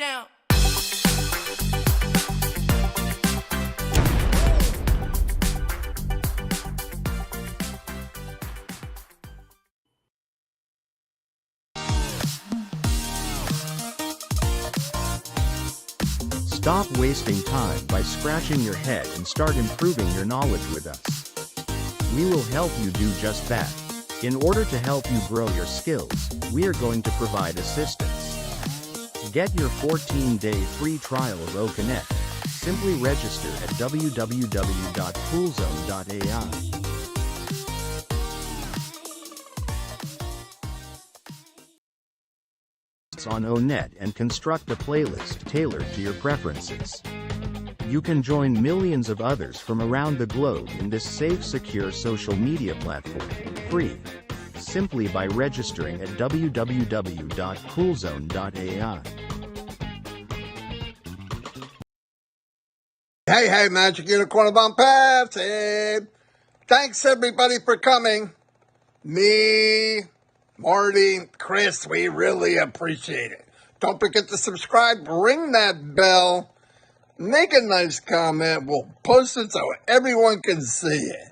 down. Stop wasting time by scratching your head and start improving your knowledge with us. We will help you do just that. In order to help you grow your skills, we are going to provide assistance. Get your 14-day free trial of OConnect. Simply register at www.coolzone.ai. On ONet and construct a playlist tailored to your preferences. You can join millions of others from around the globe in this safe, secure social media platform, free, simply by registering at www.coolzone.ai. Hey, Magic Unicorn of Onpassive. Thanks everybody for coming. Me, Marty, Chris, we really appreciate it. Don't forget to subscribe, ring that bell, make a nice comment. We'll post it so everyone can see it.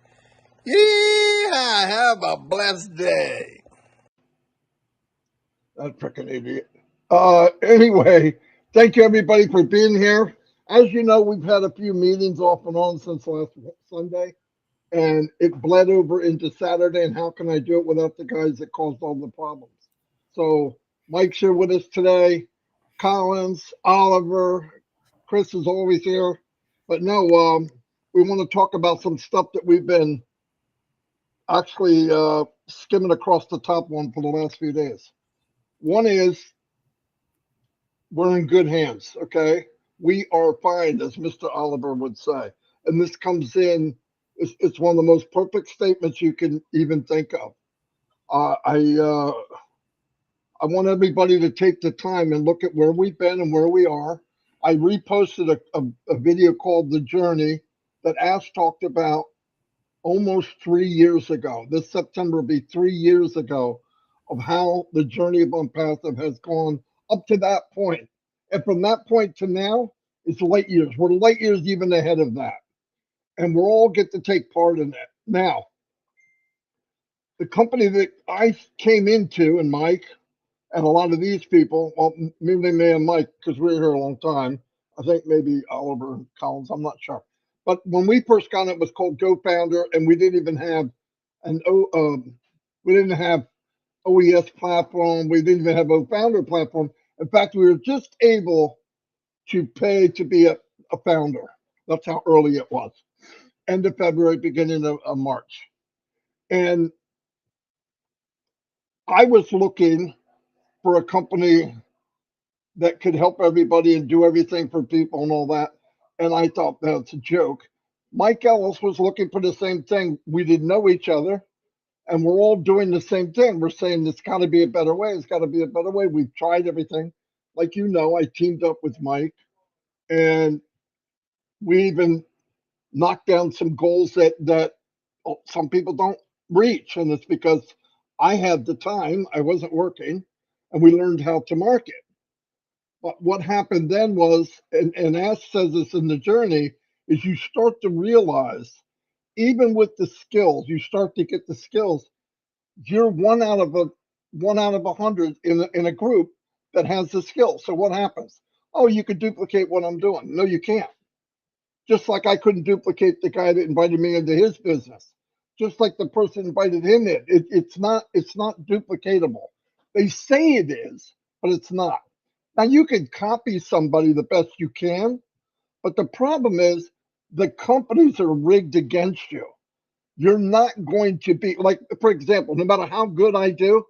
Yeah, have a blessed day. That freaking idiot. Anyway, thank you everybody for being here. As you know, we've had a few meetings off and on since last Sunday, and it bled over into Saturday, and how can I do it without the guys that caused all the problems? So Mike's here with us today, Collins, Oliver, Chris is always here. But no, we want to talk about some stuff that we've been actually skimming across the top on for the last few days. One is we're in good hands, okay? We are fine, as Mr. Oliver would say. And this comes in, it's one of the most perfect statements you can even think of. I want everybody to take the time and look at where we've been and where we are. I reposted a video called The Journey that Ash talked about almost 3 years ago. This September will be 3 years ago of how the journey of Onpassive has gone up to that point. And from that point to now, it's light years. We're light years even ahead of that. And we'll all get to take part in that. Now, the company that I came into, and Mike, and a lot of these people, well, maybe me and Mike, because we were here a long time. I think maybe Oliver and Collins, I'm not sure. But when we first got it, it was called GoFounder, and we didn't even have we didn't have OES platform. We didn't even have a founder platform. In fact, we were just able to pay to be a founder. That's how early it was. End of February, beginning of March. And I was looking for a company that could help everybody and do everything for people and all that. And I thought that's a joke. Mike Ellis was looking for the same thing. We didn't know each other, and we're all doing the same thing. We're saying there's got to be a better way. It's got to be a better way. We've tried everything. Like you know, I teamed up with Mike, and we even knocked down some goals that some people don't reach. And it's because I had the time, I wasn't working, and we learned how to market. But what happened then was, and Ash says this in The Journey, is you start to realize, even with the skills, you start to get the skills. You're one out of 100 in a group that has the skills. So what happens? Oh, you could duplicate what I'm doing. No, you can't. Just like I couldn't duplicate the guy that invited me into his business. Just like the person invited him in. It's not duplicatable. They say it is, but it's not. Now you can copy somebody the best you can, but the problem is the companies are rigged against you. You're not going to be like, for example, no matter how good I do,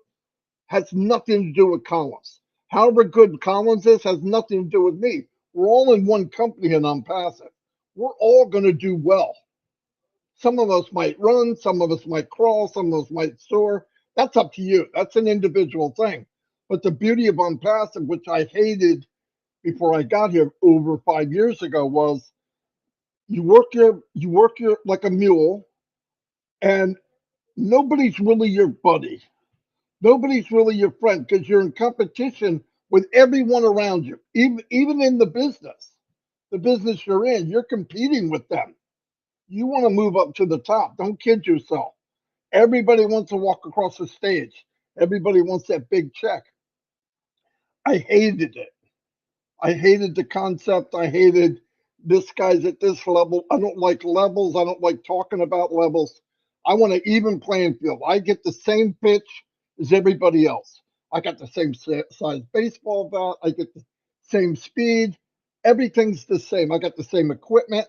has nothing to do with Collins. However good Collins is has nothing to do with me. We're all in one company and I'm passive. We're all going to do well. Some of us might run, some of us might crawl, some of us might soar. That's up to you. That's an individual thing. But the beauty of Onpassive, which I hated before I got here over 5 years ago, was you work your like a mule, and nobody's really your buddy. Nobody's really your friend because you're in competition with everyone around you, even in the business you're in, you're competing with them. You want to move up to the top. Don't kid yourself. Everybody wants to walk across the stage. Everybody wants that big check. I hated it. I hated the concept. I hated this guy's at this level. I don't like levels. I don't like talking about levels. I want an even playing field. I get the same pitch as everybody else. I got the same size baseball bat. I get the same speed. Everything's the same. I got the same equipment.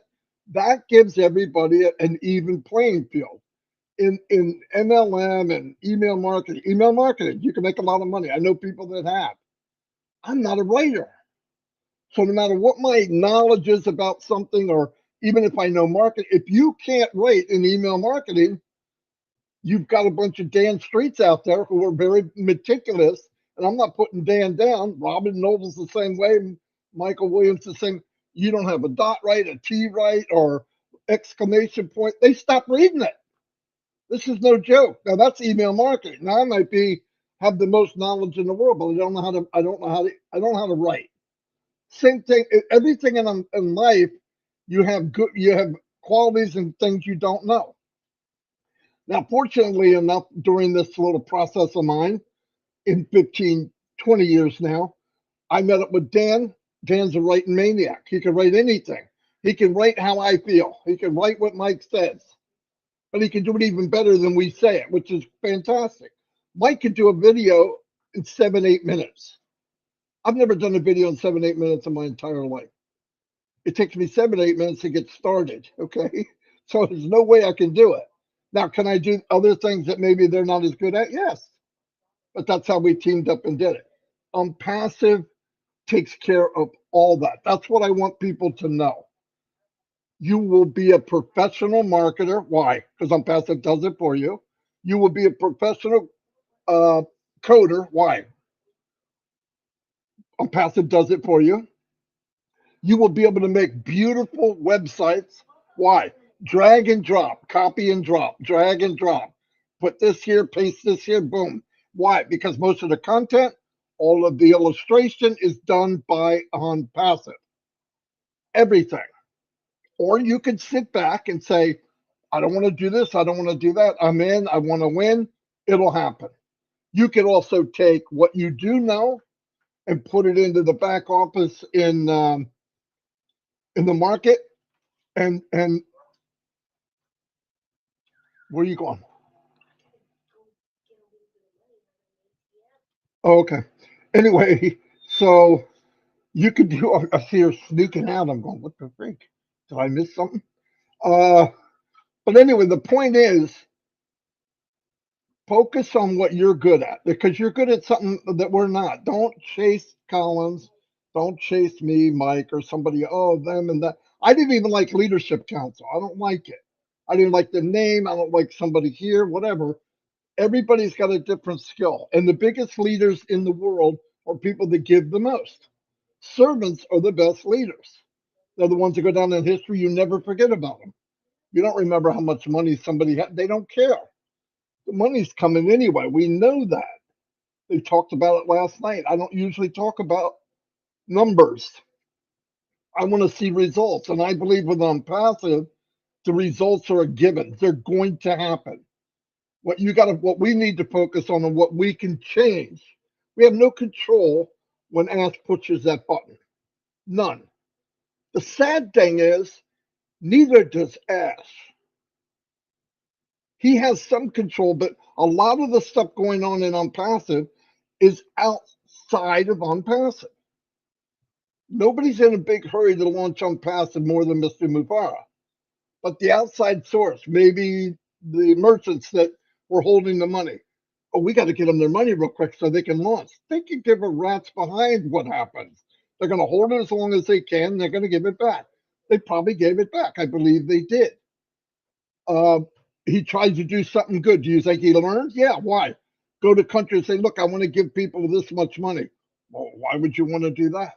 That gives everybody an even playing field. In MLM and email marketing, you can make a lot of money. I know people that have. I'm not a writer. So no matter what my knowledge is about something, or even if I know market, if you can't write in email marketing, you've got a bunch of Dan Streets out there who are very meticulous. And I'm not putting Dan down. Robin Noble's the same way. Michael Williams the same. You don't have a dot right, a T right, or exclamation point. They stop reading it. This is no joke. Now that's email marketing. Now I might have the most knowledge in the world, but I don't know how to write. Same thing. Everything in life, you have qualities and things you don't know. Now, fortunately enough, during this little process of mine, in 15, 20 years now, I met up with Dan. Dan's a writing maniac. He can write anything. He can write how I feel. He can write what Mike says. But he can do it even better than we say it, which is fantastic. Mike can do a video in 7, 8 minutes. I've never done a video in 7, 8 minutes in my entire life. It takes me 7, 8 minutes to get started. Okay. So there's no way I can do it. Now, can I do other things that maybe they're not as good at? Yes. But that's how we teamed up and did it. Onpassive takes care of all that. That's what I want people to know. You will be a professional marketer. Why? Because Onpassive does it for you. You will be a professional coder. Why? Onpassive does it for you. You will be able to make beautiful websites. Why? Drag and drop, copy and drop, drag and drop. Put this here, paste this here, boom. Why? Because most of the content, all of the illustration is done by Onpassive. Everything. Or you could sit back and say, I don't want to do this. I don't want to do that. I'm in. I want to win. It'll happen. You could also take what you do know and put it into the back office in the market. And where are you going? Oh, okay. Anyway, so you could do. I see her sneaking out. I'm going, what the freak? Did I miss something? Uh, but anyway, the point is, focus on what you're good at, because you're good at something that we're not. Don't chase Collins. Don't chase me, Mike, or somebody. Oh, them and that. I didn't even like Leadership Council. I don't like it. I didn't like the name. I don't like somebody here, whatever. Everybody's got a different skill. And the biggest leaders in the world are people that give the most. Servants are the best leaders. They're the ones that go down in history. You never forget about them. You don't remember how much money somebody had. They don't care. The money's coming anyway. We know that. They talked about it last night. I don't usually talk about numbers. I want to see results. And I believe with Onpassive, the results are a given. They're going to happen. What we need to focus on and what we can change. We have no control when Ash pushes that button. None. The sad thing is, neither does Ash. He has some control, but a lot of the stuff going on in Onpassive is outside of Onpassive. Nobody's in a big hurry to launch Onpassive more than Mr. Mufara. But the outside source, maybe the merchants that were holding the money. Oh, we got to get them their money real quick so they can launch. They can give a rat's behind what happens. They're going to hold it as long as they can. They're going to give it back. They probably gave it back. I believe they did. He tried to do something good. Do you think he learned? Yeah. Why? Go to country and say, look, I want to give people this much money. Well, why would you want to do that?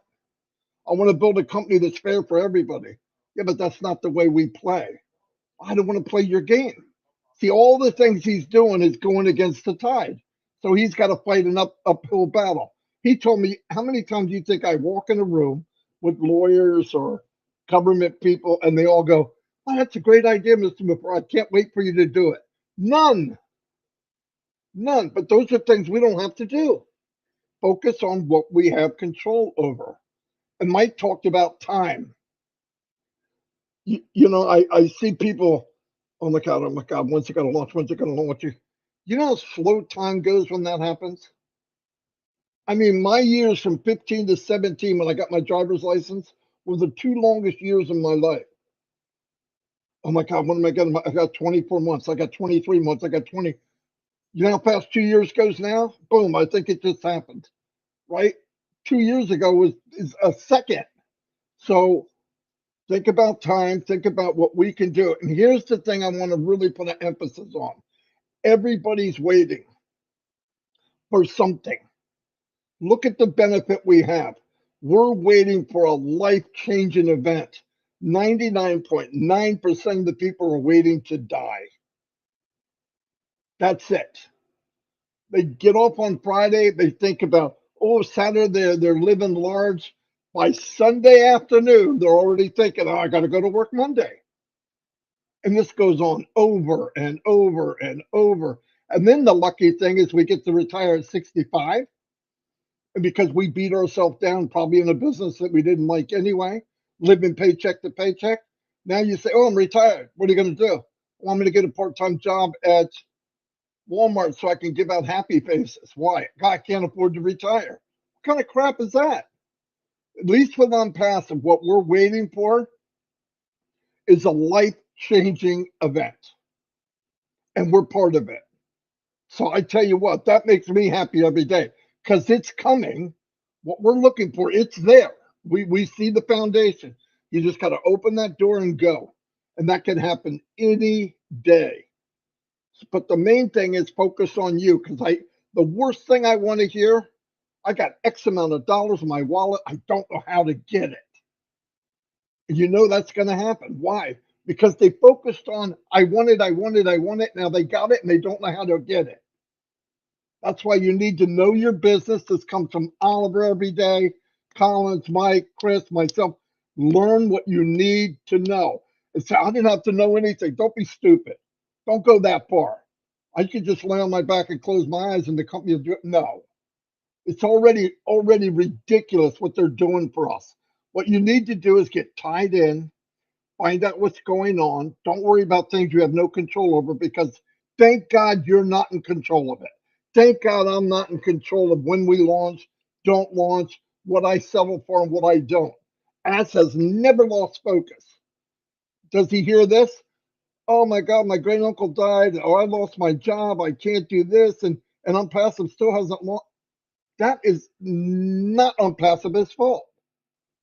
I want to build a company that's fair for everybody. Yeah, but that's not the way we play. I don't want to play your game. See, all the things he's doing is going against the tide. So he's got to fight an uphill battle. He told me, how many times do you think I walk in a room with lawyers or government people and they all go, oh, that's a great idea, Mr. Mapper. I can't wait for you to do it. None, none. But those are things we don't have to do. Focus on what we have control over. And Mike talked about time. I see people, oh my God, when's it going to launch? When's it going to launch? You know how slow time goes when that happens? I mean, my years from 15 to 17 when I got my driver's license were the two longest years of my life. Oh my God, what am I getting? I got 24 months. I got 23 months. I got 20. You know how fast 2 years goes now? Boom, I think it just happened, right? 2 years ago is a second. So think about time, think about what we can do. And here's the thing I want to really put an emphasis on. Everybody's waiting for something. Look at the benefit we have. We're waiting for a life-changing event. 99.9% of the people are waiting to die. That's it. They get off on Friday, they think about, oh, Saturday, they're living large. By Sunday afternoon, they're already thinking, oh, I got to go to work Monday. And this goes on over and over and over. And then the lucky thing is we get to retire at 65. And because we beat ourselves down, probably in a business that we didn't like anyway, living paycheck to paycheck. Now you say, oh, I'm retired. What are you going to do? Want me to get a part-time job at Walmart so I can give out happy faces. Why? God, I can't afford to retire. What kind of crap is that? At least with Onpassive, what we're waiting for is a life-changing event. And we're part of it. So I tell you what, that makes me happy every day because it's coming. What we're looking for, it's there. We see the foundation. You just got to open that door and go. And that can happen any day. But the main thing is focus on you because the worst thing I want to hear, I got X amount of dollars in my wallet. I don't know how to get it. You know that's going to happen. Why? Because they focused on, I want it, I want it, I want it. Now they got it and they don't know how to get it. That's why you need to know your business. This comes from Oliver every day, Collins, Mike, Chris, myself. Learn what you need to know. And say, I didn't have to know anything. Don't be stupid. Don't go that far. I could just lay on my back and close my eyes and the company will do it. No. It's already ridiculous what they're doing for us. What you need to do is get tied in, find out what's going on. Don't worry about things you have no control over because thank God you're not in control of it. Thank God I'm not in control of when we launch, don't launch, what I settle for and what I don't. Ass has never lost focus. Does he hear this? Oh my God, my great uncle died. Oh, I lost my job. I can't do this. And Onpassive still hasn't launched. That is not Onpassive's fault.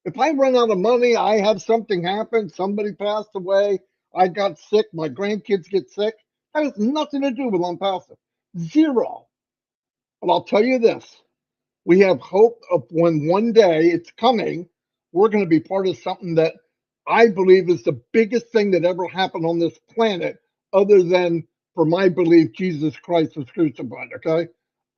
If I run out of money, I have something happen, somebody passed away, I got sick, my grandkids get sick, that has nothing to do with Onpassive. Zero. But I'll tell you this, we have hope of when one day it's coming, we're going to be part of something that I believe is the biggest thing that ever happened on this planet, other than, for my belief, Jesus Christ was crucified, okay?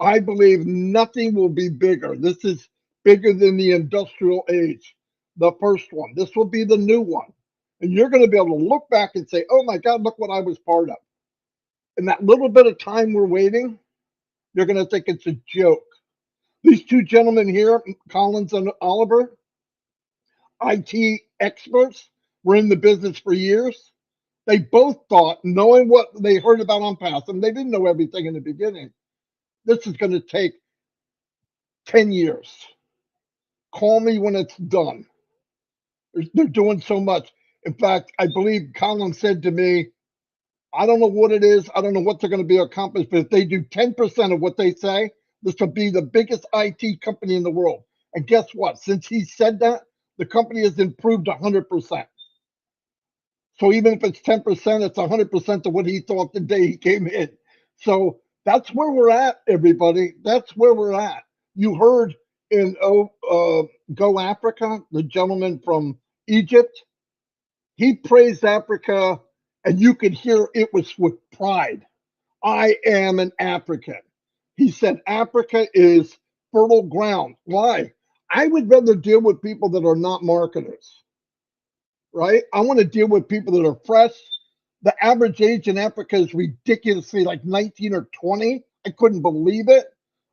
I believe nothing will be bigger. This is bigger than the industrial age, the first one. This will be the new one. And you're going to be able to look back and say, oh my God, look what I was part of. In that little bit of time we're waiting, you're going to think it's a joke. These two gentlemen here, Collins and Oliver, IT experts, were in the business for years. They both thought, knowing what they heard about Onpassive, they didn't know everything in the beginning. This is going to take 10 years. Call me when it's done. They're doing so much. In fact, I believe Collins said to me, I don't know what it is. I don't know what they're going to be accomplished, but if they do 10% of what they say, this will be the biggest IT company in the world. And guess what? Since he said that, the company has improved 100%. So even if it's 10%, it's 100% of what he thought the day he came in. So that's where we're at, everybody. That's where we're at. You heard in Go Africa, the gentleman from Egypt, he praised Africa, and you could hear it was with pride. I am an African. He said Africa is fertile ground. Why? I would rather deal with people that are not marketers, right? I want to deal with people that are fresh. The average age in Africa is ridiculously like 19 or 20. I couldn't believe it.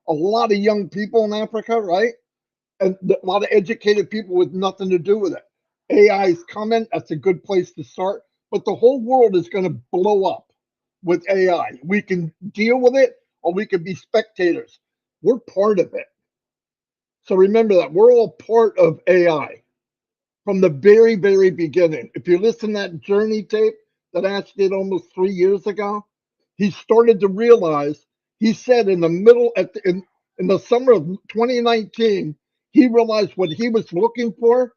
A lot of young people in Africa, right? And a lot of educated people with nothing to do with it. AI is coming. That's a good place to start. But the whole world is going to blow up with AI. We can deal with it or we can be spectators. We're part of it. So remember that we're all part of AI from the very, very beginning. If you listen to that journey tape that Ash did almost 3 years ago, he started to realize, he said in the middle, in the summer of 2019, he realized what he was looking for,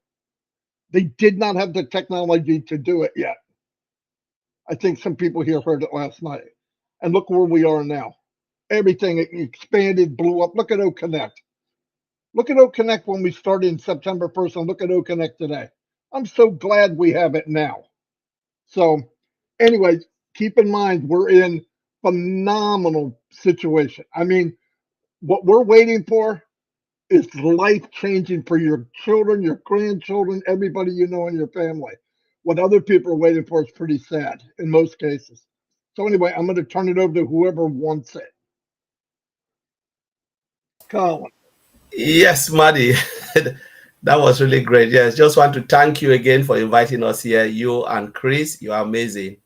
they did not have the technology to do it yet. I think some people here heard it last night. And look where we are now. Everything expanded, blew up. Look at OConnect. Look at OConnect when we started in September 1st, and look at OConnect today. I'm so glad we have it now. So, anyway, keep in mind we're in phenomenal situation. I mean, what we're waiting for is life changing for your children, your grandchildren, everybody you know in your family. What other people are waiting for is pretty sad in most cases. So anyway, I'm going to turn it over to whoever wants it. Colin. Yes, Marty. That was really great. Yes, just want to thank you again for inviting us here. You and Chris, you are amazing.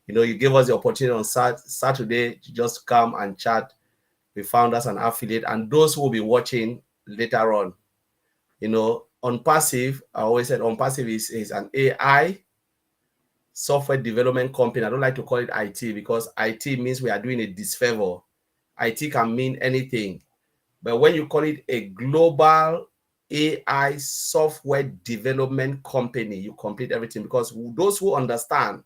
You know, you gave us the opportunity on Saturday to just come and chat. We found us an affiliate, and those who will be watching later on. You know, Onpassive, I always said Onpassive is an AI software development company. I don't like to call it IT because IT means we are doing a disfavor. IT can mean anything. But when you call it a global AI software development company, you complete everything, because those who understand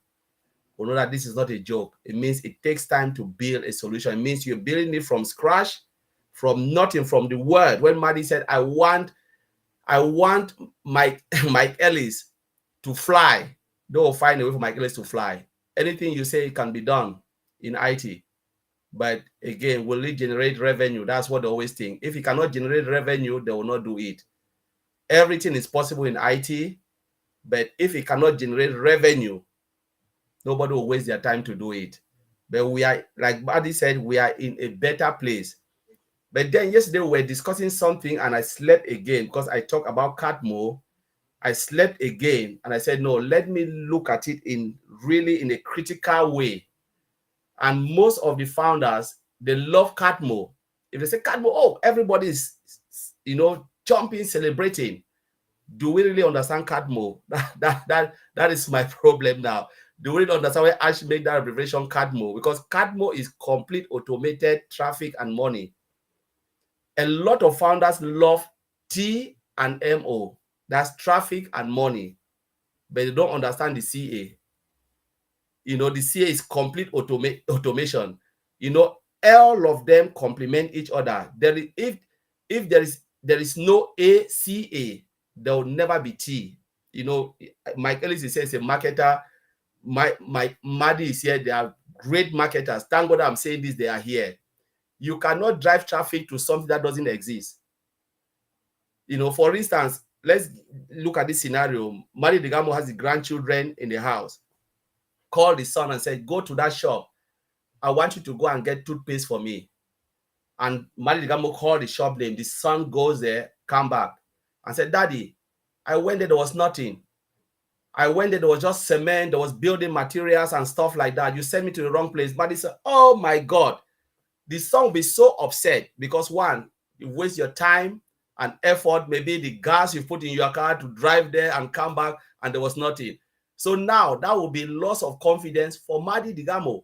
will know that this is not a joke. It means it takes time to build a solution. It means you're building it from scratch, from nothing, from the word. When Marty said, I want Mike Ellis to fly, they will find a way for Mike Ellis to fly. Anything you say can be done in IT. But again, will it generate revenue? That's what they always think. If it cannot generate revenue, they will not do it. Everything is possible in IT, but if it cannot generate revenue, nobody will waste their time to do it. But we are, like Marty said, we are in a better place. But then yesterday we were discussing something and I slept again because I talked about Catmo. I slept again and I said, no, let me look at it in a critical way. And most of the founders, they love Catmo. If they say Catmo, oh, everybody is, jumping, celebrating. Do we really understand Catmo? That is my problem now. Do we really understand why Ash made that abbreviation Catmo? Because Catmo is complete automated traffic and money. A lot of founders love T and MO. That's traffic and money. But they don't understand the CA. The CA is complete automation. All of them complement each other. If there is no ACA, there will never be T. Mike Ellis says a marketer. My Marty is here. They are great marketers. Thank God I'm saying this. They are here. You cannot drive traffic to something that doesn't exist. For instance, let's look at this scenario. Marty Digamo has the grandchildren in the house. Call the son and said, go to that shop. I want you to go and get toothpaste for me. And Marty Digamo called the shop name. The son goes there, come back, and said, Daddy, I went there was nothing. I went there was just cement, there was building materials and stuff like that. You sent me to the wrong place. Marty said, oh my God. The son will be so upset because, one, you waste your time and effort, maybe the gas you put in your car to drive there and come back, and there was nothing. So now that will be loss of confidence for Marty Digamo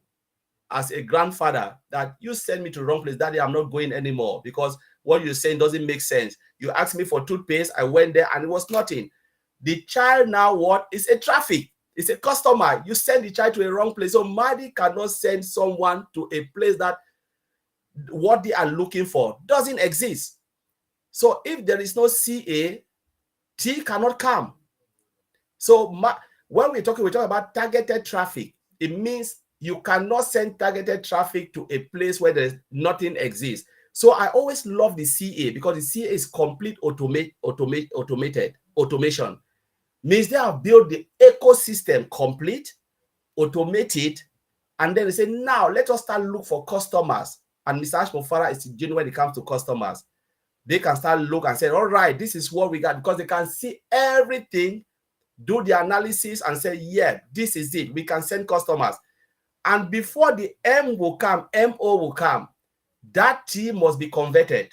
as a grandfather, that you send me to the wrong place, Daddy, I'm not going anymore because what you're saying doesn't make sense. You asked me for toothpaste, I went there and it was nothing. The child now, what is a traffic? It's a customer. You send the child to a wrong place. So Marty cannot send someone to a place that what they are looking for doesn't exist. So if there is no CA, T cannot come. So when we talk about targeted traffic, it means you cannot send targeted traffic to a place where nothing exists. So I always love the CA because the CA is complete automation. Means they have built the ecosystem complete, automate it, and then they say, now let us start look for customers. And Mr. Ashmofara is genuine when it comes to customers. They can start look and say, all right, this is what we got, because they can see everything, do the analysis and say, yeah, this is it. We can send customers. And before the M will come, MO will come, that T must be converted.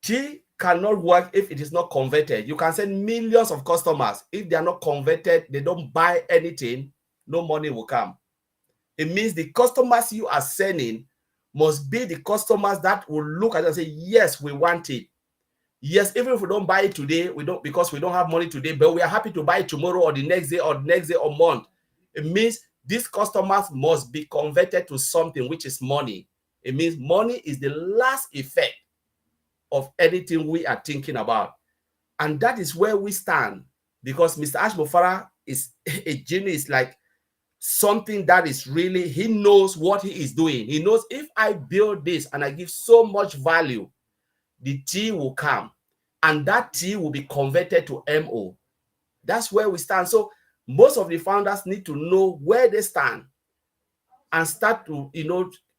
T cannot work if it is not converted. You can send millions of customers. If they are not converted, they don't buy anything, no money will come. It means the customers you are sending must be the customers that will look at it and say, yes, we want it. Yes, even if we don't buy it today, we don't, because we don't have money today, but we are happy to buy it tomorrow or the next day or month. It means these customers must be converted to something which is money. It means money is the last effect of anything we are thinking about. And that is where we stand, because Mr. Ashmofara is a genius, like something that is really, he knows what he is doing. He knows if I build this and I give so much value, the T will come and that T will be converted to MO. That's where we stand. So most of the founders need to know where they stand and start to,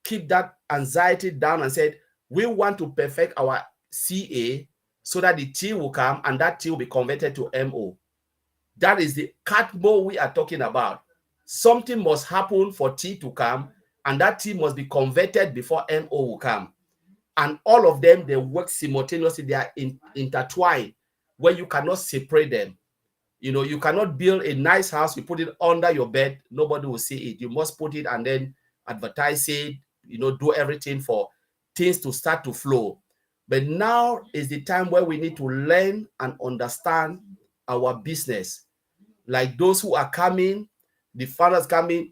keep that anxiety down and say, we want to perfect our CA so that the T will come and that T will be converted to MO. That is the cat mode we are talking about. Something must happen for T to come, and that T must be converted before MO will come. And all of them, they work simultaneously. They are intertwined, where you cannot separate them. You cannot build a nice house, you put it under your bed, nobody will see it. You must put it and then advertise it, do everything for things to start to flow. But now is the time where we need to learn and understand our business. Like those who are coming, the founders coming.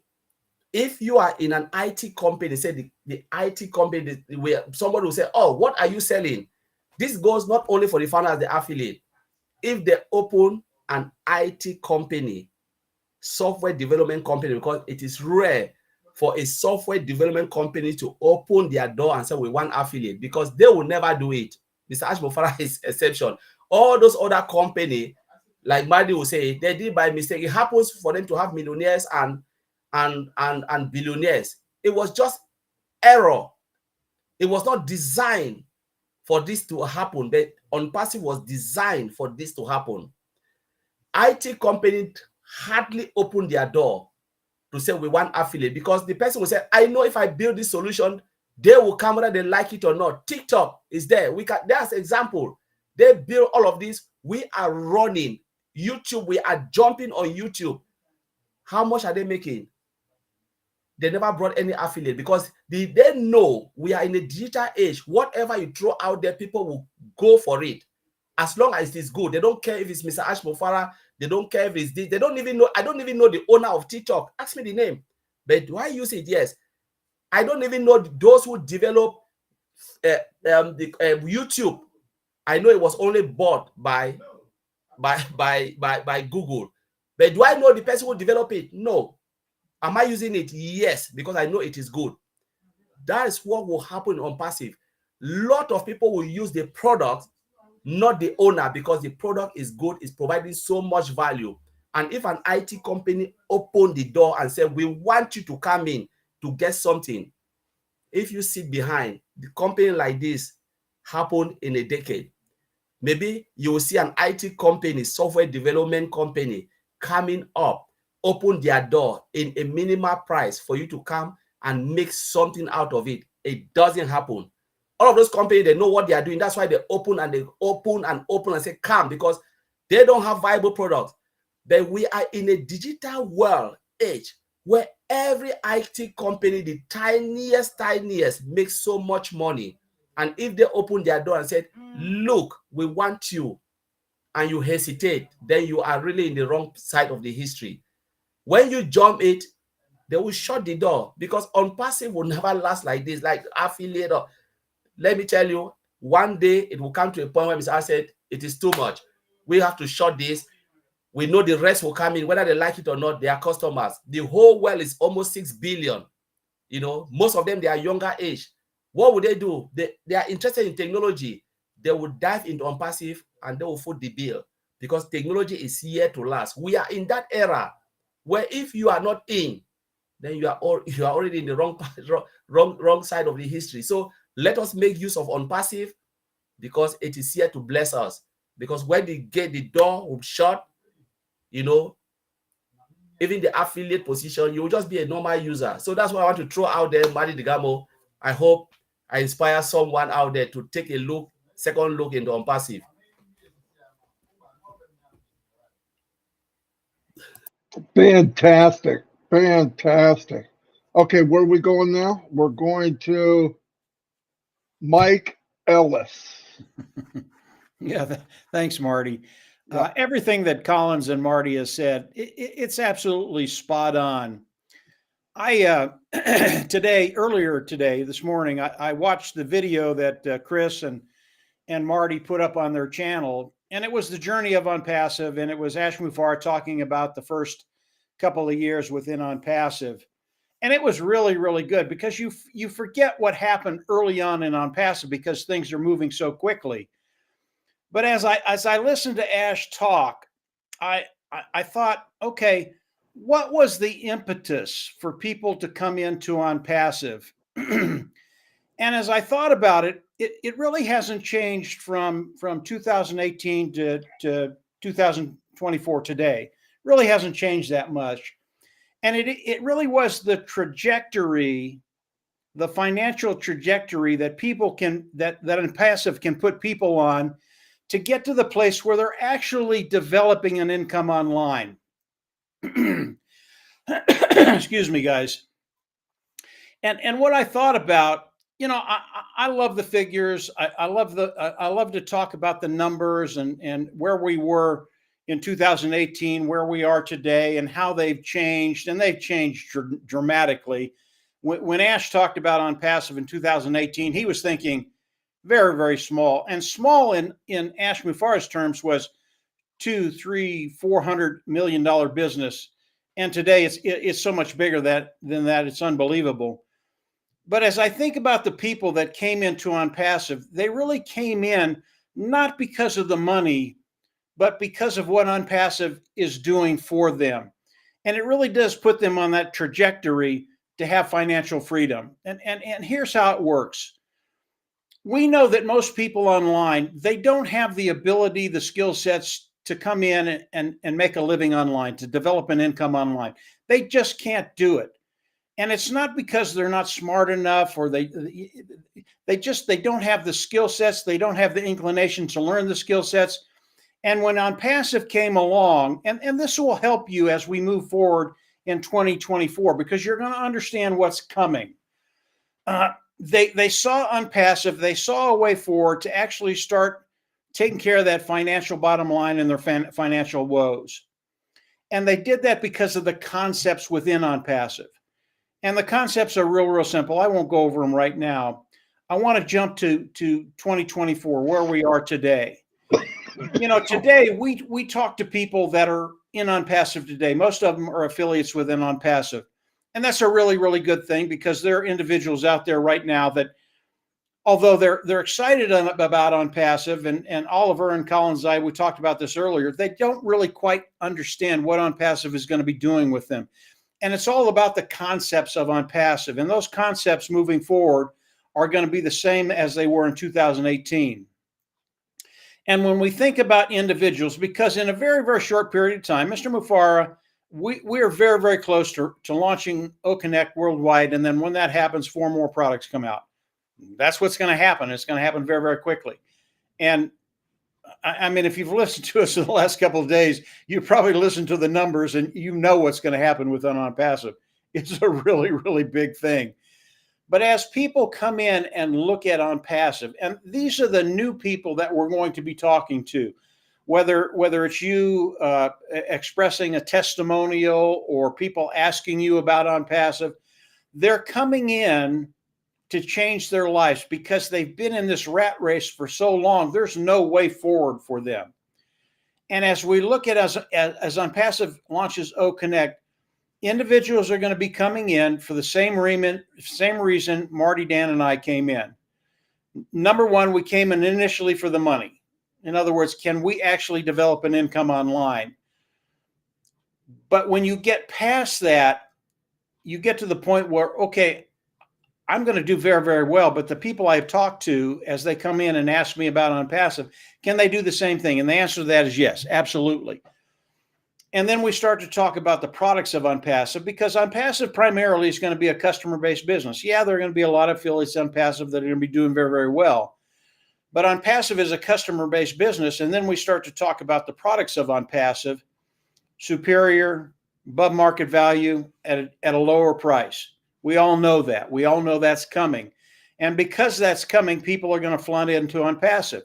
If you are in an IT company, say the IT company, where somebody will say, oh, what are you selling? This goes not only for the founder as the affiliate. If they open an IT company, software development company, because it is rare for a software development company to open their door and say, we want affiliate, because they will never do it. Mr. Ashmofara is exception. All those other companies, like Marty will say, they did by mistake. It happens for them to have millionaires and billionaires. It was just error. It was not designed for this to happen. But Onpassive was designed for this to happen. IT companies hardly open their door to say we want affiliate, because the person will say, I know if I build this solution, they will come whether they like it or not. TikTok is there. There's an example. They build all of this. We are running YouTube. We are jumping on YouTube. How much are they making? They never brought any affiliate, because they know we are in a digital age. Whatever you throw out there, people will go for it. As long as it is good. They don't care if it's Mr. Ashmofara. They don't care if it's this. They don't even know. I don't even know the owner of TikTok. Ask me the name. But do I use it? Yes. I don't even know those who develop YouTube. I know it was only bought by Google. But do I know the person who developed it? No. Am I using it? Yes, because I know it is good. That is what will happen on Passive. Lot of people will use the product, not the owner, because the product is good, is providing so much value. And if an IT company open the door and say, we want you to come in to get something, if you sit behind, the company like this happen in a decade. Maybe you will see an IT company, software development company coming up, open their door in a minimal price for you to come and make something out of it. It doesn't happen. All of those companies, they know what they are doing. That's why they open and say, come, because they don't have viable products. But we are in a digital world age where every IT company, the tiniest, makes so much money. And if they open their door and said, look, we want you, and you hesitate, then you are really in the wrong side of the history. When you jump it, they will shut the door, because Onpassive will never last like this, like affiliate. Let me tell you, one day it will come to a point where Mr. said, it is too much. We have to shut this. We know the rest will come in, whether they like it or not, they are customers. The whole world is almost 6 billion. Most of them, they are younger age. What would they do? They are interested in technology. They will dive into Onpassive and they will foot the bill because technology is here to last. We are in that era where if you are not in, then you are already in the wrong side of the history. So let us make use of Onpassive because it is here to bless us. Because when the door will shut, you know, even the affiliate position, you will just be a normal user. So that's what I want to throw out there, Marty Digamo. I hope I inspire someone out there to take a second look into Onpassive. Fantastic. Fantastic. Okay, where are we going now? We're going to Mike Ellis. Yeah, thanks, Marty. Everything that Collins and Marty has said, it's absolutely spot on. I earlier today, this morning, I watched the video that Chris and Marty put up on their channel, and it was the journey of Onpassive, and it was Ash Mufareh talking about the first couple of years within Onpassive. And it was really, really good because you forget what happened early on in Onpassive because things are moving so quickly. But as I listened to Ash talk, I thought, okay, what was the impetus for people to come into Onpassive? And as I thought about it, it really hasn't changed from 2018 to 2024 today. Really hasn't changed that much. And it really was the trajectory, the financial trajectory that people that Onpassive can put people on to get to the place where they're actually developing an income online. Excuse me, guys. And what I thought about, you know, I love the figures. I love to talk about the numbers and where we were in 2018, where we are today, and how they've changed, and they've changed dramatically. When Ash talked about Onpassive in 2018, he was thinking very, very small, and small in Ash Mufareh's terms was $200, $300, $400 million business, and today it's so much bigger than that. It's unbelievable. But as I think about the people that came into Onpassive, they really came in not because of the money, but because of what Onpassive is doing for them. And it really does put them on that trajectory to have financial freedom. And here's how it works. We know that most people online, they don't have the ability, the skill sets to come in and make a living online, to develop an income online. They just can't do it. And it's not because they're not smart enough or they don't have the skill sets. They don't have the inclination to learn the skill sets. And when Onpassive came along, and this will help you as we move forward in 2024, because you're going to understand what's coming. They saw Onpassive, they saw a way forward to actually start taking care of that financial bottom line and their financial woes. And they did that because of the concepts within Onpassive. And the concepts are real simple. I won't go over them right now. I want to jump to 2024, where we are today. You know, today we talk to people that are in Onpassive today. Most of them are affiliates within Onpassive. And that's a really, really good thing because there are individuals out there right now that, although they're excited about Onpassive, and Oliver and Collins and I, we talked about this earlier, they don't really quite understand what Onpassive is going to be doing with them. And it's all about the concepts of Onpassive. And those concepts moving forward are going to be the same as they were in 2018. And when we think about individuals, because in a very, very short period of time, Mr. Mufareh, we are very, very close to launching OConnect worldwide. And then when that happens, 4 more products come out. That's what's going to happen. It's going to happen very, very quickly. And I mean, if you've listened to us in the last couple of days, you probably listened to the numbers and you know what's going to happen with Onpassive. It's a really, really big thing. But as people come in and look at Onpassive, and these are the new people that we're going to be talking to, whether it's you expressing a testimonial or people asking you about Onpassive, they're coming in to change their lives because they've been in this rat race for so long. There's no way forward for them. And as we look at as Onpassive launches OConnect, individuals are going to be coming in for the same reason Marty, Dan, and I came in. Number one, we came in initially for the money. In other words, can we actually develop an income online? But when you get past that, you get to the point where, okay, I'm going to do very, very well. But the people I've talked to as they come in and ask me about Onpassive, can they do the same thing? And the answer to that is yes, absolutely. And then we start to talk about the products of Onpassive, because Onpassive primarily is going to be a customer-based business. Yeah, there are going to be a lot of affiliates Onpassive that are going to be doing very, very well. But Onpassive is a customer-based business. And then we start to talk about the products of Onpassive, superior, above market value at a lower price. We all know that. We all know that's coming. And because that's coming, people are going to flood into Onpassive.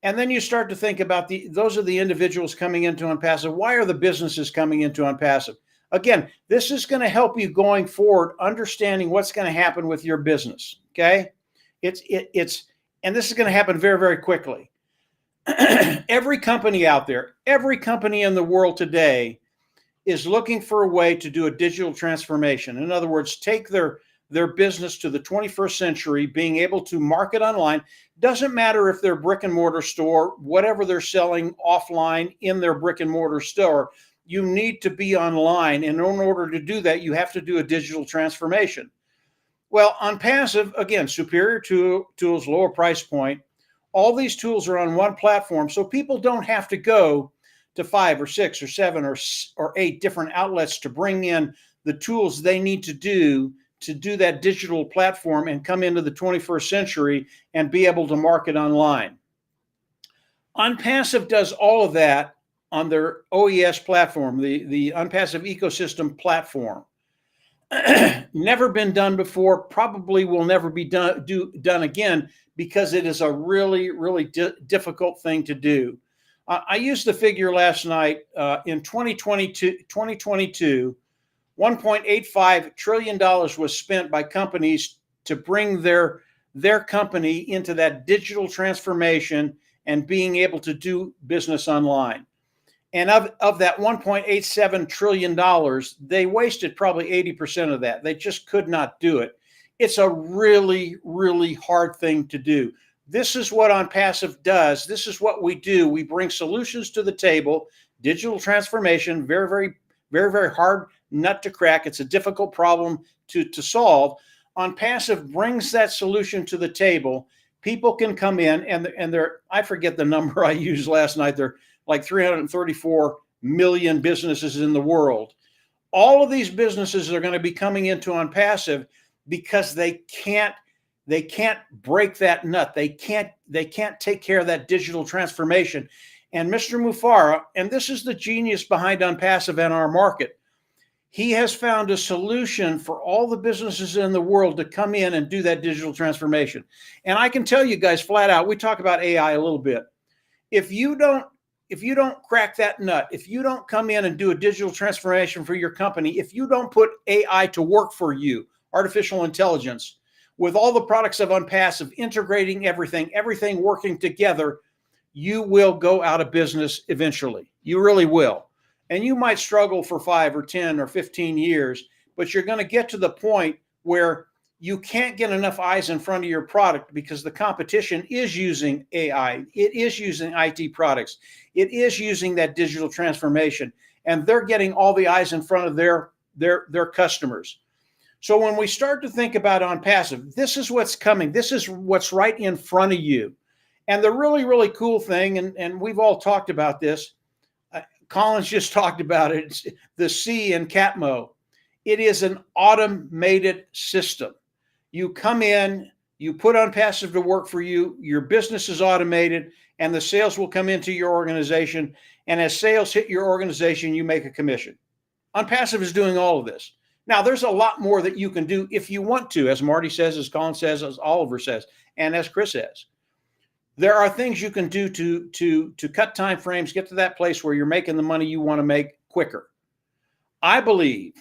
And then you start to think about those are the individuals coming into Onpassive. Why are the businesses coming into Onpassive? Again, this is going to help you going forward, understanding what's going to happen with your business. Okay. And this is going to happen very, very quickly. Every company out there, every company in the world today is looking for a way to do a digital transformation. In other words, take their business to the 21st century, being able to market online. Doesn't matter if they're brick and mortar store, whatever they're selling offline in their brick and mortar store, you need to be online. And in order to do that, you have to do a digital transformation. Well, Onpassive, again, superior tools, lower price point. All these tools are on one platform, so people don't have to go to 5 or 6 or 7 or 8 different outlets to bring in the tools they need to do that digital platform and come into the 21st century and be able to market online. Onpassive does all of that on their OES platform, the Onpassive ecosystem platform. Never been done before, probably will never be done again, because it is a really, really difficult thing to do. I used the figure last night. In 2022, $1.85 trillion was spent by companies to bring their company into that digital transformation and being able to do business online. And of that $1.87 trillion, they wasted probably 80% of that. They just could not do it. It's a really, really hard thing to do. This is what Onpassive does. This is what we do. We bring solutions to the table. Digital transformation, very, very, very, very hard nut to crack. It's a difficult problem to solve. Onpassive brings that solution to the table. People can come in and they're, I forget the number I used last night. They're like 334 million businesses in the world. All of these businesses are going to be coming into Onpassive because they can't break that nut. They can't take care of that digital transformation. And Mr. Mufareh, and this is the genius behind Onpassive and our market, he has found a solution for all the businesses in the world to come in and do that digital transformation. And I can tell you guys flat out, we talk about AI a little bit. If you don't crack that nut, if you don't come in and do a digital transformation for your company, if you don't put AI to work for you, artificial intelligence, with all the products of Onpassive, integrating everything working together, you will go out of business eventually. You really will. And you might struggle for 5 or 10 or 15 years, but you're going to get to the point where you can't get enough eyes in front of your product because the competition is using AI. It is using IT products. It is using that digital transformation, and they're getting all the eyes in front of their customers. So when we start to think about Onpassive, this is what's coming. This is what's right in front of you. And the really, really cool thing, and we've all talked about this, Colin's just talked about it, it's the C in Catmo. It is an automated system. You come in, you put Onpassive to work for you, your business is automated, and the sales will come into your organization. And as sales hit your organization, you make a commission. Onpassive is doing all of this. Now, there's a lot more that you can do if you want to, as Marty says, as Colin says, as Oliver says, and as Chris says. There are things you can do to cut time frames, get to that place where you're making the money you want to make quicker. I believe,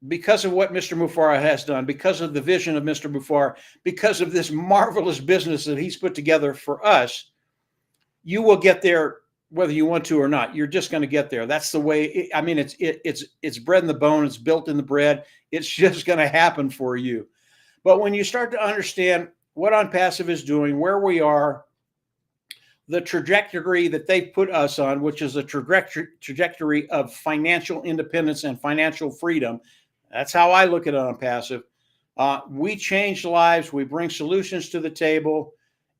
because of what Mr. Mufareh has done, because of the vision of Mr. Mufareh, because of this marvelous business that he's put together for us, you will get there whether you want to or not. You're just going to get there. That's the way. I mean, it's bread in the bone. It's built in the bread. It's just going to happen for you. But when you start to understand what Onpassive is doing, where we are, the trajectory that they've put us on, which is a trajectory of financial independence and financial freedom. That's how I look at Onpassive. We change lives, we bring solutions to the table,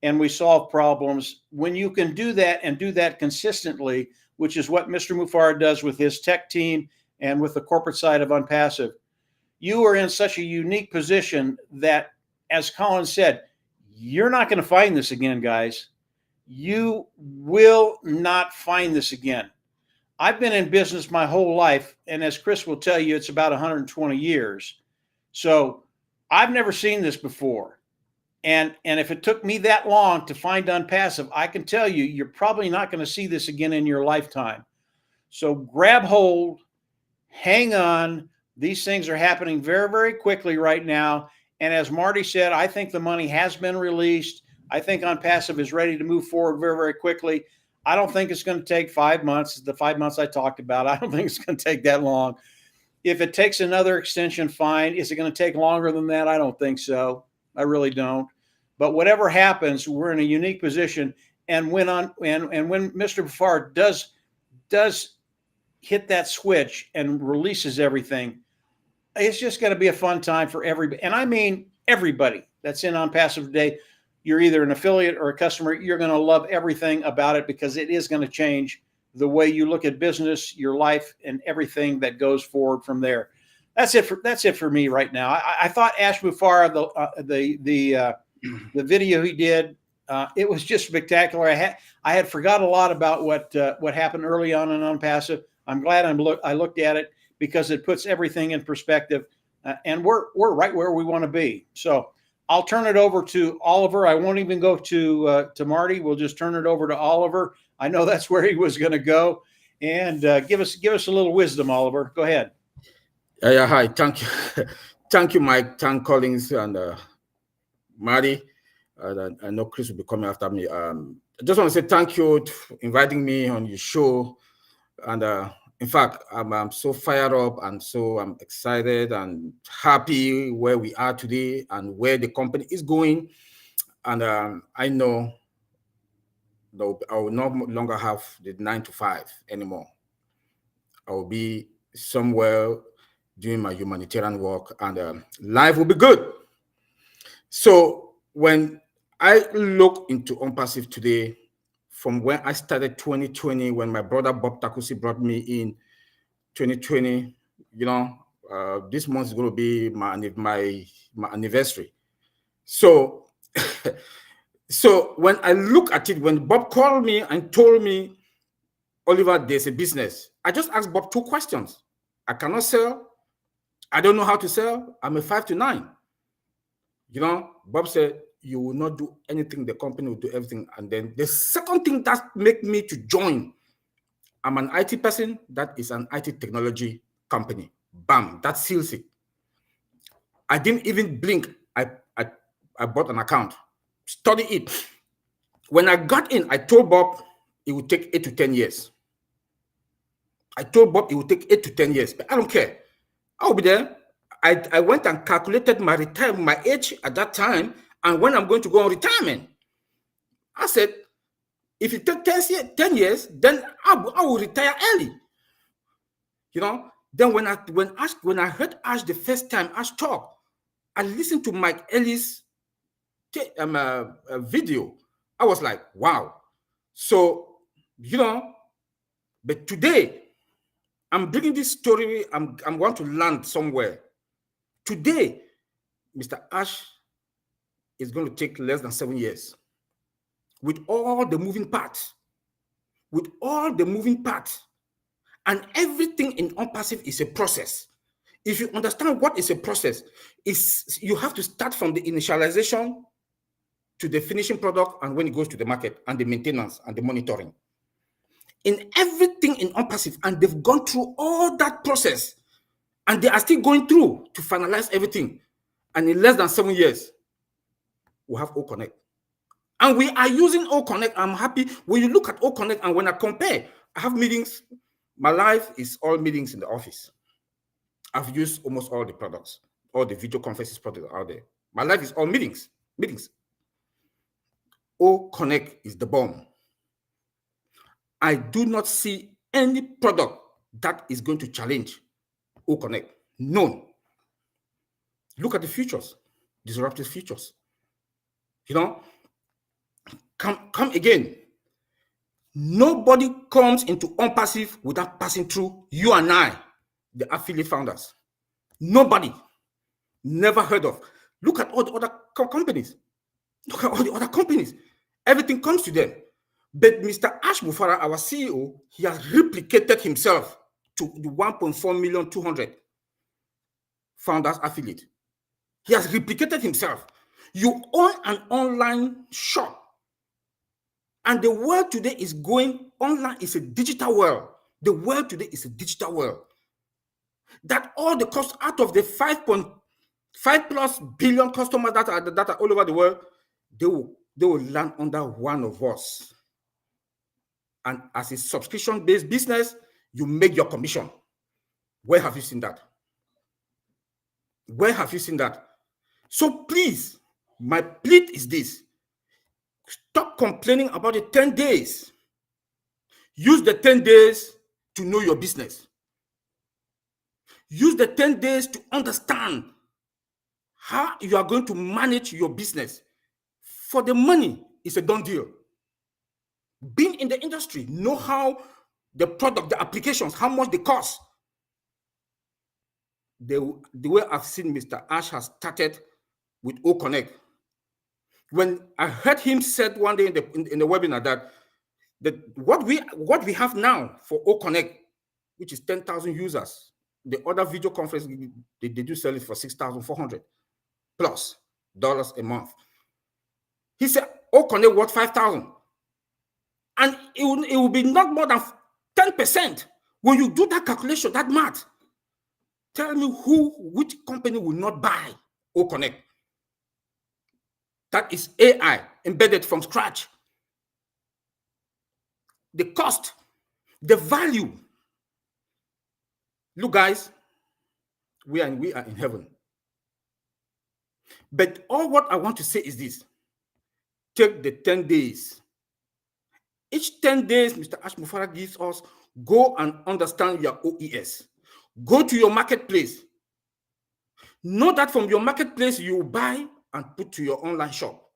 and we solve problems. When you can do that and do that consistently, which is what Mr. Mufareh does with his tech team and with the corporate side of Onpassive, you are in such a unique position that, as Colin said, you're not going to find this again, guys. You will not find this again. I've been in business my whole life, and as Chris will tell you, it's about 120 years. So I've never seen this before. And if it took me that long to find Onpassive, I can tell you, you're probably not going to see this again in your lifetime. So grab hold, hang on. These things are happening very, very quickly right now. And as Marty said, I think the money has been released. I think Onpassive is ready to move forward very, very quickly. I don't think it's going to take 5 months, the 5 months I talked about. I don't think it's going to take that long. If it takes another extension, fine. Is it going to take longer than that? I don't think so. I really don't. But whatever happens, we're in a unique position. And when Mr. Mufareh does hit that switch and releases everything, it's just going to be a fun time for everybody. And I mean everybody that's in Onpassive today. You're either an affiliate or a customer. You're going to love everything about it because it is going to change the way you look at business, your life, and everything that goes forward from there. That's it for me right now. I thought Ash Mufareh, the video he did, it was just spectacular. I had forgot a lot about what happened early on in Onpassive. I'm glad I looked at it because it puts everything in perspective, and we're right where we want to be. So I'll turn it over to Oliver. I won't even go to Marty. We'll just turn it over to Oliver. I know that's where he was going to go, and give us a little wisdom, Oliver. Go ahead. Yeah, hi. Thank you, thank you, Mike. Thank Collins and Marty. I know Chris will be coming after me. I just want to say thank you for inviting me on your show, and in fact, I'm so fired up and so I'm excited and happy where we are today and where the company is going. And I know that I will no longer have the 9 to 5 anymore. I will be somewhere doing my humanitarian work, and life will be good. So when I look into Onpassive today, from when I started 2020, when my brother Bob Takusi brought me in 2020, this month is going to be my anniversary. So, so when I look at it, when Bob called me and told me, Oliver, there's a business, I just asked Bob 2 questions. I cannot sell. I don't know how to sell. I'm a 5 to 9. Bob said, you will not do anything. The company will do everything. And then the second thing that made me to join, I'm an IT person. That is an IT technology company. Bam, that seals it. I didn't even blink. I bought an account, study it. When I got in, I told Bob it would take 8 to 10 years. I told Bob it would take 8 to 10 years, but I don't care. I'll be there. I went and calculated my age at that time and when I'm going to go on retirement. I said, if it takes 10 years, then I will retire early. Then when I heard Ash the first time, Ash talk, I listened to Mike Ellis' video. I was like, wow. So, but today, I'm bringing this story, I'm going to land somewhere. Today, Mr. Ash is going to take less than 7 years. With all the moving parts. And everything in Onpassive is a process. If you understand what is a process, you have to start from the initialization to the finishing product and when it goes to the market and the maintenance and the monitoring. In everything in Onpassive, and they've gone through all that process and they are still going through to finalize everything. And in less than 7 years, we'll have all connect. And we are using OConnect. I'm happy when you look at OConnect and when I compare, I have meetings. My life is all meetings in the office. I've used almost all the products, all the video conferences products out there. My life is all meetings. OConnect is the bomb. I do not see any product that is going to challenge OConnect. None. Look at the features, disruptive features. You know, come again. Nobody comes into Onpassive without passing through you and I, the affiliate founders. Nobody. Never heard of. Look at all the other companies. Look at all the other companies. Everything comes to them. But Mr. Ash Mufara, our CEO, he has replicated himself to the 1.4 million 200 founders affiliate. He has replicated himself. You own an online shop. And the world today is going online. It's a digital world. The world today is a digital world. That all the cost out of the 5.5+ billion customers that are all over the world, they will land under one of us. And as a subscription-based business, you make your commission. Where have you seen that? Where have you seen that? So please, my plea is this. Stop complaining about the 10 days. Use the 10 days to know your business. Use the 10 days to understand how you are going to manage your business. For the money, it's a done deal. Being in the industry, know how the product, the applications, how much they cost. The way I've seen Mr. Ash has started with OConnect. When I heard him said one day in the webinar that what we have now for OConnect, which is 10,000 users, the other video conference they do sell it for $6,400+ a month. He said OConnect worth 5,000, and it will be not more than 10%. When you do that calculation, that math, tell me which company will not buy OConnect? That is AI embedded from scratch. The cost, the value. Look, guys, we are in heaven. But all what I want to say is this. Take the 10 days. Each 10 days, Mr. Ash Mufara gives us, go and understand your OES. Go to your marketplace. Know that from your marketplace, you buy and put to your online shop.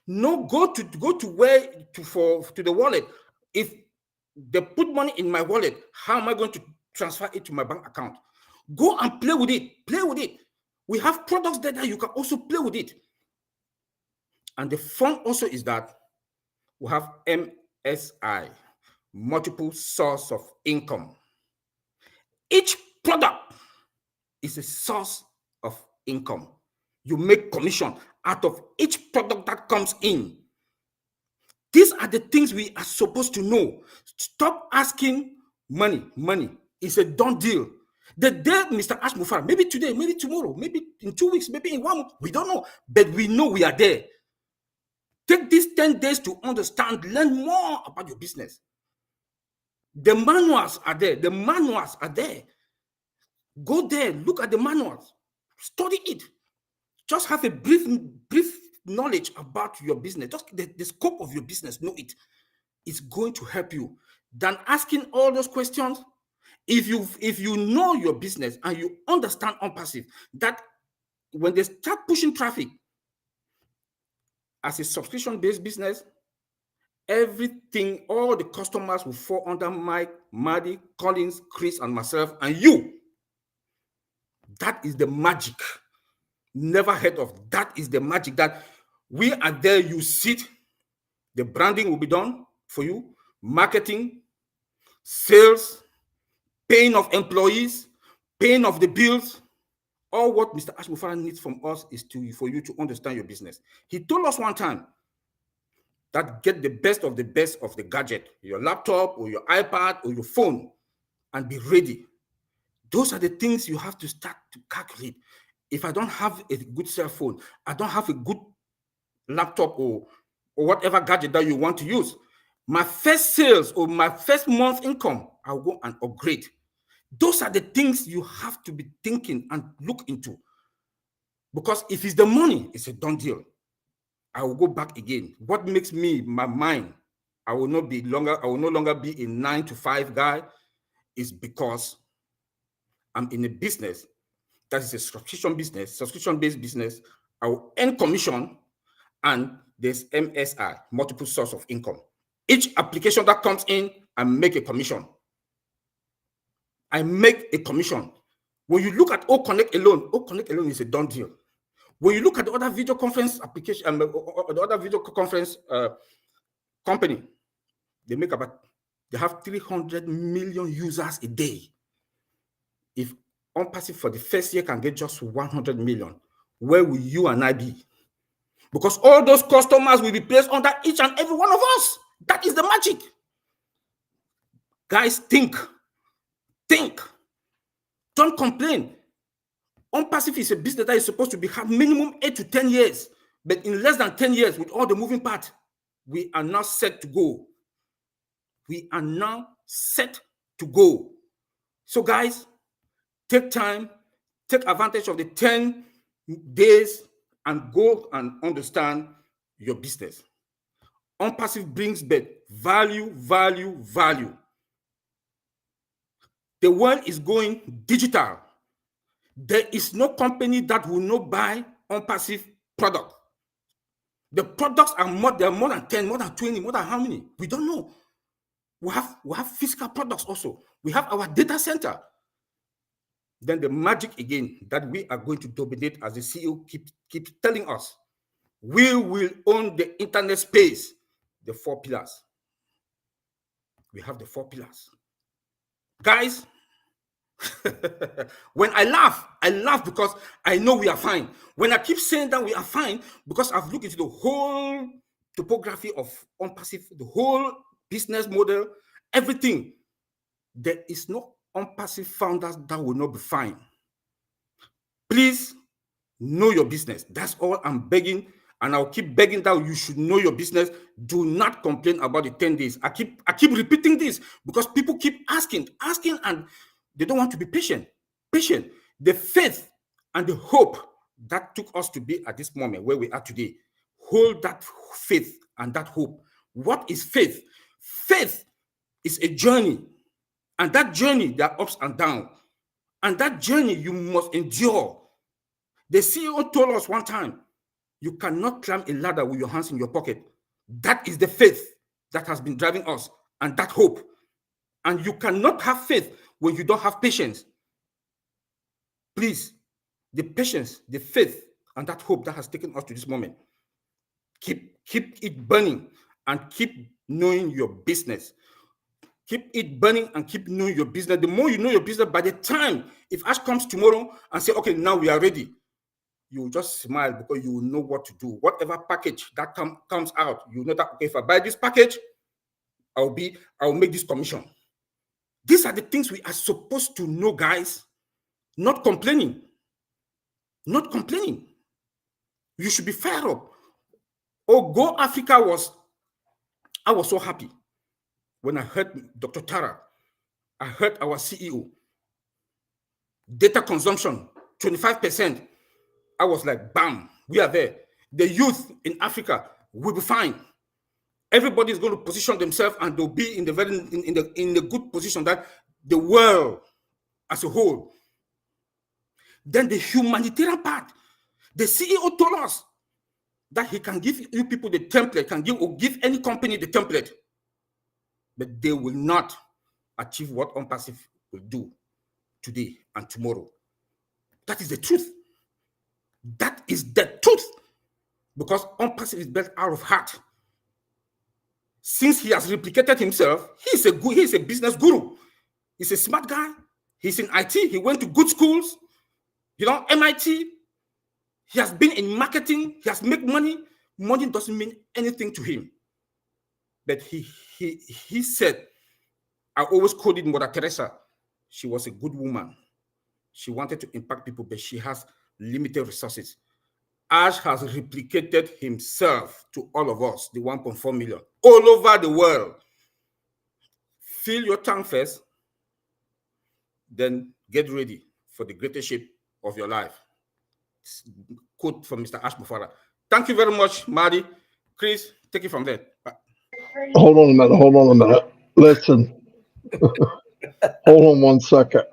No, go to the wallet. If they put money in my wallet, how am I going to transfer it to my bank account? Go and play with it. Play with it. We have products there that you can also play with it. And the fun also is that we have MSI, multiple source of income. Each product is a source of income. You make commission out of each product that comes in. These are the things we are supposed to know. Stop asking money. Money is a done deal. The day Mr. Ash Mufara, maybe today, maybe tomorrow, maybe in 2 weeks, maybe in 1 month, we don't know, but we know we are there. Take these 10 days to understand, learn more about your business. The manuals are there. The manuals are there. Go there, look at the manuals, study it. Just have a brief knowledge about your business. Just the scope of your business, know it. It's going to help you. Than asking all those questions. If you know your business and you understand Onpassive, that when they start pushing traffic as a subscription-based business, everything, all the customers will fall under Mike, Marty, Collins, Chris, and myself, and you. That is the magic. Never heard of. That is the magic, that we are there, you sit, the branding will be done for you, marketing, sales, paying of employees, paying of the bills. All what Mr. Ash Mufara needs from us is for you to understand your business. He told us one time that get the best of the gadget, your laptop or your iPad or your phone, and be ready. Those are the things you have to start to calculate. If I don't have a good cell phone, I don't have a good laptop or or whatever gadget that you want to use. My first sales or my first month income, I'll go and upgrade. Those are the things you have to be thinking and look into. Because if it's the money, it's a done deal. I will go back again. What makes me, my mind, I will no longer be a 9-to-5 guy, is because I'm in a business that is a subscription-based business. I will earn commission, and there's MSI, multiple source of income. Each application that comes in, I make a commission. I make a commission. When you look at O-Connect alone is a done deal. When you look at the other video conference application, the other video conference company, they have 300 million users a day. If Onpassive for the first year can get just 100 million, where will you and I be? Because all those customers will be placed under each and every one of us. That is the magic. Guys, think. Don't complain. Onpassive is a business that is supposed to have minimum 8 to 10 years. But in less than 10 years, with all the moving parts, we are now set to go. So guys, take time, take advantage of the 10 days and go and understand your business. Onpassive brings back value. The world is going digital. There is no company that will not buy Onpassive product. The products are more than 10, more than 20, more than how many? We don't know. We have physical products also. We have our data center. Then the magic again that we are going to dominate, as the CEO keeps telling us, we will own the internet space, the 4 pillars. We have the 4 pillars. Guys, when I laugh because I know we are fine. When I keep saying that we are fine, because I've looked into the whole topography of Onpassive, the whole business model, everything. There is no Onpassive founders that will not be fine. Please know your business. That's all I'm begging, and I'll keep begging that you should know your business. Do not complain about the 10 days. I keep repeating this because people keep asking, and they don't want to be patient. The faith and the hope that took us to be at this moment where we are today. Hold that faith and that hope. What is faith? Faith is a journey. And that journey, there are ups and downs. And that journey, you must endure. The CEO told us one time, you cannot climb a ladder with your hands in your pocket. That is the faith that has been driving us, and that hope. And you cannot have faith when you don't have patience. Please, the patience, the faith, and that hope that has taken us to this moment, keep it burning and keep knowing your business. Keep it burning and keep knowing your business. The more you know your business, by the time, if Ash comes tomorrow and say, okay, now we are ready, you will just smile because you will know what to do. Whatever package that comes out, you know that, okay, if I buy this package, I will make this commission. These are the things we are supposed to know, guys. Not complaining. You should be fired up. Oh, Go Africa I was so happy when I heard Dr. Tara. I heard our CEO. Data consumption, 25%. I was like, bam, we are there. The youth in Africa will be fine. Everybody is going to position themselves, and they'll be in the good position that the world as a whole. Then the humanitarian part. The CEO told us that he can give you people the template, give any company the template, but they will not achieve what Onpassive will do today and tomorrow. That is the truth. That is the truth. Because Onpassive is built out of heart. Since he has replicated himself, he's a business guru. He's a smart guy. He's in IT. He went to good schools, MIT. He has been in marketing. He has made money. Money doesn't mean anything to him. But he said, I always quoted Mother Teresa. She was a good woman. She wanted to impact people, but she has limited resources. Ash has replicated himself to all of us, the 1.4 million, all over the world. Fill your tank first, then get ready for the greatest shape of your life. Quote from Mr. Ash Mufara. Thank you very much, Marty. Chris, take it from there. Hold on a minute. Hold on a minute. Listen. Hold on 1 second.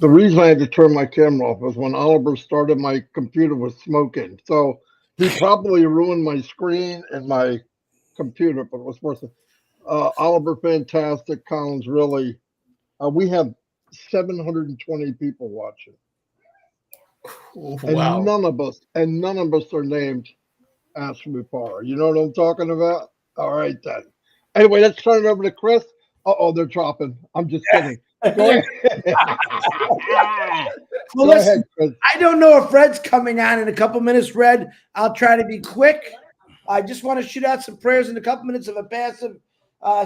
The reason I had to turn my camera off was when Oliver started, my computer was smoking. So he probably ruined my screen and my computer, but it was worth it. Oliver, fantastic. Collins, really. We have 720 people watching. Wow. And none of us are named Ash Mufara. You know what I'm talking about? All right then. Anyway, let's turn it over to Chris. Uh-oh, they're dropping. I'm just kidding. Go ahead. Well, Go listen, ahead, Chris. I don't know if Red's coming on in a couple minutes. Red, I'll try to be quick. I just want to shoot out some prayers in a couple minutes of Onpassive.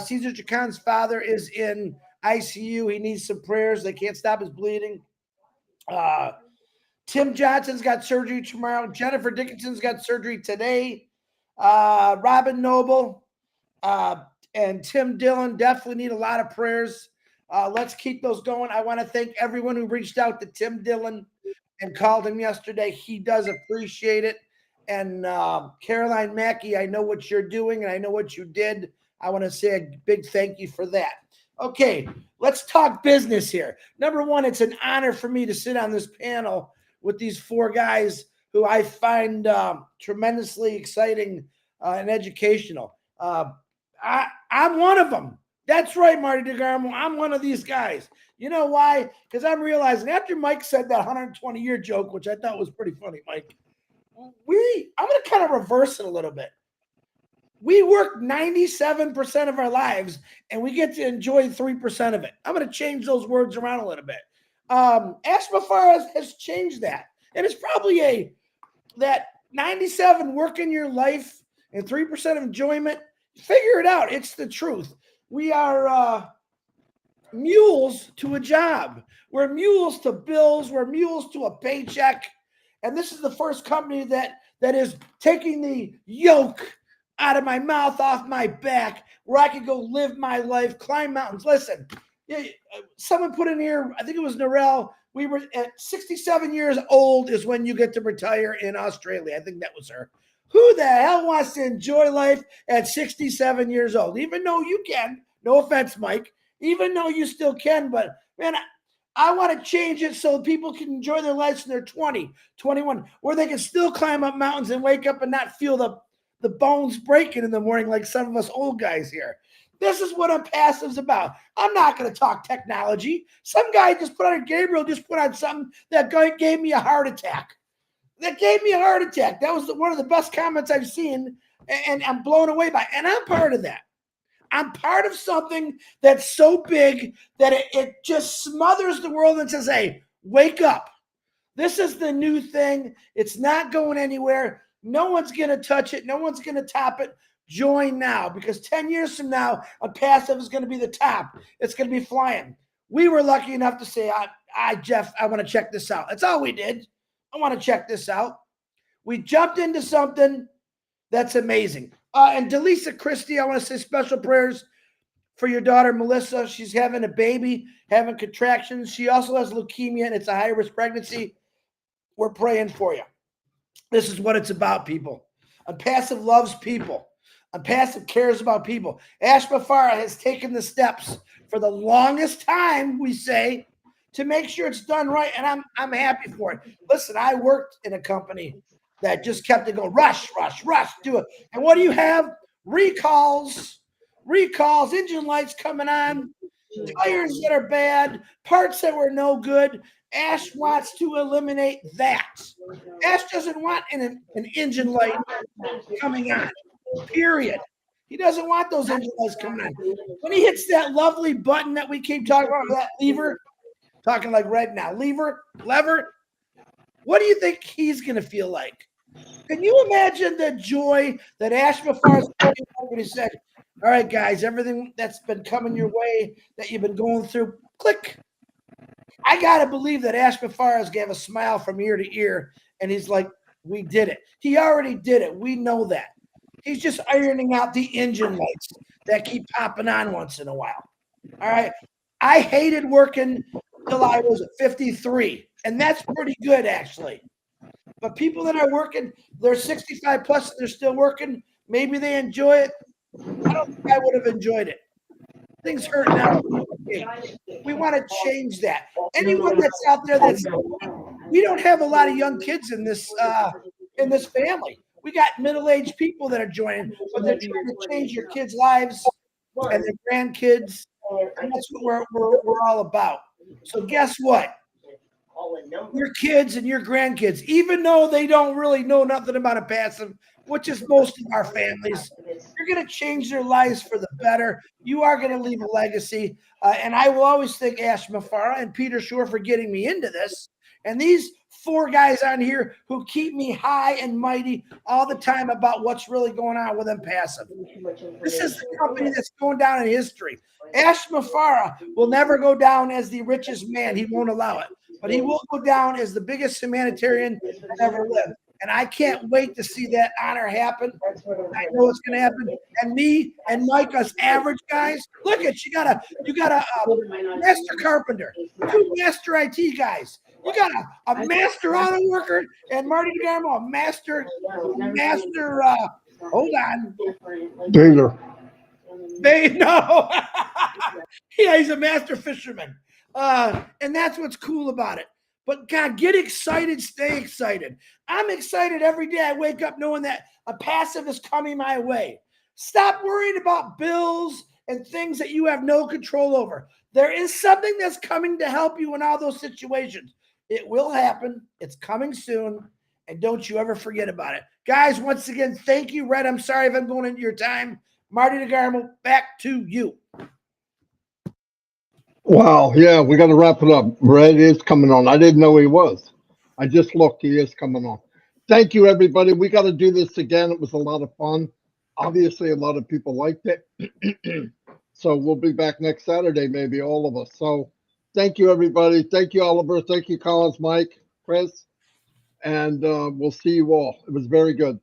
Cesar Chacon's father is in ICU. He needs some prayers. They can't stop his bleeding. Tim Johnson's got surgery tomorrow. Jennifer Dickinson's got surgery today. Robin Noble and Tim Dillon definitely need a lot of prayers. Let's keep those going. I want to thank everyone who reached out to Tim Dillon and called him yesterday. He does appreciate it. And Caroline Mackey, I know what you're doing and I know what you did. I want to say a big thank you for that. Okay, let's talk business here. Number one, it's an honor for me to sit on this panel with these four guys who I find tremendously exciting and educational. I'm one of them. That's right, Marty DeGarmo. I'm one of these guys. You know why? Because I'm realizing after Mike said that 120-year joke, which I thought was pretty funny, Mike, I'm going to kind of reverse it a little bit. We work 97% of our lives, and we get to enjoy 3% of it. I'm going to change those words around a little bit. Ash Mufara has changed that. And it's probably that 97 work in your life and 3% of enjoyment. Figure it out. It's the truth. We are mules to a job. We're mules to bills. We're mules to a paycheck. And this is the first company that is taking the yoke out of my mouth, off my back, where I could go live my life, climb mountains. Listen, someone put in here, I think it was Narelle, we were at 67 years old is when you get to retire in Australia. I think that was her. Who the hell wants to enjoy life at 67 years old? Even though you can, no offense, Mike, even though you still can, but man, I want to change it so people can enjoy their lives when they're 20, 21, where they can still climb up mountains and wake up and not feel the bones breaking in the morning like some of us old guys here. This is what Onpassive's about. I'm not going to talk technology. Some guy just put on, Gabriel just put on something that gave me a heart attack. That gave me a heart attack. That was one of the best comments I've seen, and I'm blown away by it. And I'm part of that. I'm part of something that's so big that it just smothers the world and says, hey, wake up. This is the new thing. It's not going anywhere. No one's going to touch it. No one's going to top it. Join now, because 10 years from now, Onpassive is going to be the top. It's going to be flying. We were lucky enough to say, Jeff, I want to check this out. That's all we did. I want to check this out. We jumped into something that's amazing. And Delisa Christie, I want to say special prayers for your daughter, Melissa. She's having a baby, having contractions. She also has leukemia, and it's a high-risk pregnancy. We're praying for you. This is what it's about, people. Onpassive loves people. Onpassive cares about people. Ash Mufara has taken the steps for the longest time, we say, to make sure it's done right, and I'm happy for it. Listen, I worked in a company that just kept it going, rush, do it. And what do you have? Recalls, engine lights coming on, tires that are bad, parts that were no good. Ash wants to eliminate that. Ash doesn't want an engine light coming on, period. He doesn't want those engine lights coming on. When he hits that lovely button that we keep talking about, that lever, talking like Red now, lever, what do you think he's going to feel like? Can you imagine the joy that Ash Mufara's when he said, all right, guys, everything that's been coming your way, that you've been going through, click. I got to believe that Ash Mufara's gave a smile from ear to ear, and he's like, We did it. He already did it. We know that. He's just ironing out the engine lights that keep popping on once in a while. All right. I hated working till I was 53, and that's pretty good, actually. But people that are working, they're 65 plus, they're still working. Maybe they enjoy it. I don't think I would have enjoyed it. Things hurt now. We want to change that. Anyone that's out there we don't have a lot of young kids in this family. We got middle-aged people that are joining, but they're trying to change your kids' lives and their grandkids. And that's what we're all about. So guess what? Your kids and your grandkids, even though they don't really know nothing about a passive, which is most of our families, you're going to change their lives for the better. You are going to leave a legacy. And I will always thank Ash Mafara and Peter Shore for getting me into this. And these 4 guys on here who keep me high and mighty all the time about what's really going on with Onpassive. This is the company that's going down in history. Ash Mafara will never go down as the richest man. He won't allow it. But he will go down as the biggest humanitarian that ever lived. And I can't wait to see that honor happen. I know it's going to happen. And me and Mike, us average guys, look at you got a master carpenter, 2 master IT guys. You got a master auto worker and Marty DeGarmo, a master. Hold on. Taylor. No. Yeah, he's a master fisherman. And that's what's cool about it. But God, get excited, stay excited. I'm excited every day I wake up knowing that a passive is coming my way. Stop worrying about bills and things that you have no control over. There is something that's coming to help you in all those situations. It will happen. It's coming soon. And don't you ever forget about it. Guys, once again, thank you, Red. I'm sorry if I'm going into your time. Marty DeGarmo, back to you. Wow. Yeah, we got to wrap it up. Red is coming on. I didn't know he was. I just looked. He is coming on. Thank you, everybody. We got to do this again. It was a lot of fun. Obviously, a lot of people liked it. So we'll be back next Saturday, maybe all of us. So thank you, everybody. Thank you, Oliver. Thank you, Collins, Mike, Chris. And we'll see you all. It was very good.